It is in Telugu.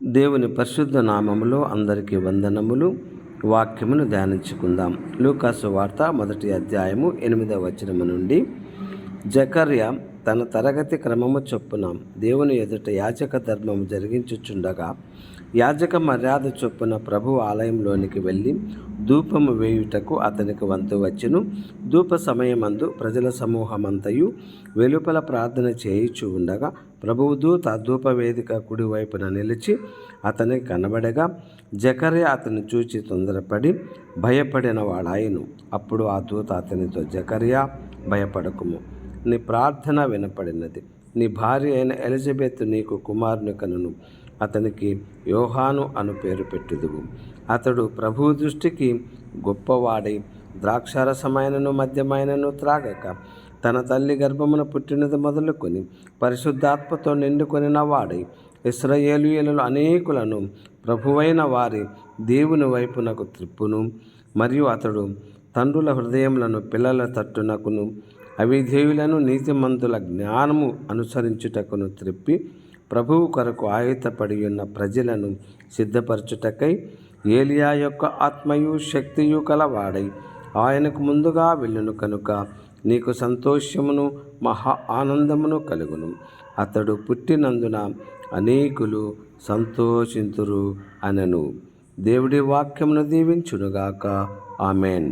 దేవుని పరిశుద్ధ నామములో అందరికీ వందనములు. వాక్యమును ధ్యానించుకుందాం. లూకాసు వార్త 1వ అధ్యాయము 8వ వచనము నుండి. జకర్యా తన తరగతి క్రమము చొప్పున దేవుని ఎదుట యాజక ధర్మము జరిగించుచుండగా, యాజక మర్యాద చొప్పున ప్రభు ఆలయంలోనికి వెళ్ళి ధూపము వేయుటకు అతనికి వంతు వచ్చెను. ధూప సమయమందు ప్రజల సమూహమంతయు వెలుపల ప్రార్థన చేయుచు ఉండగా, ప్రభువు దూత ధూపవేదిక కుడివైపున నిలిచి అతనికి కనబడగా, జకర్యా అతన్ని చూచి తొందరపడి భయపడిన వాడాయను. అప్పుడు ఆ దూత అతనితో, జకర్యా, భయపడకుము, నీ ప్రార్థన వినపడినది. నీ భార్య అయిన ఎలిజబెత్ నీకు కుమారుని కనును. అతనికి యోహాను అను పేరు పెట్టుదువు. అతడు ప్రభువు దృష్టికి గొప్పవాడై ద్రాక్షారసమైనను మద్యమైనను త్రాగక, తన తల్లి గర్భమున పుట్టినది మొదలుకొని పరిశుద్ధాత్మతో నిండుకొనిన వాడై ఇశ్రాయేలీయులలో అనేకులను ప్రభువైన వారి దేవుని వైపునకు త్రిప్పును. మరియు అతడు తండ్రుల హృదయములను పిల్లల తట్టునకును, అవిధేయులను నీతిమంతుల జ్ఞానము అనుసరించుటకును త్రిప్పి, ప్రభువు కొరకు ఆయుధపడి ఉన్న ప్రజలను సిద్ధపరచుటకై ఏలియా యొక్క ఆత్మయు శక్తియు కలవాడై ఆయనకు ముందుగా వెళ్ళును కనుక నీకు సంతోషమును మహా ఆనందమును కలుగును. అతడు పుట్టినందున అనేకులు సంతోషింతురు అనెను. దేవుడి వాక్యమును దీవించునుగాక. ఆమెన్.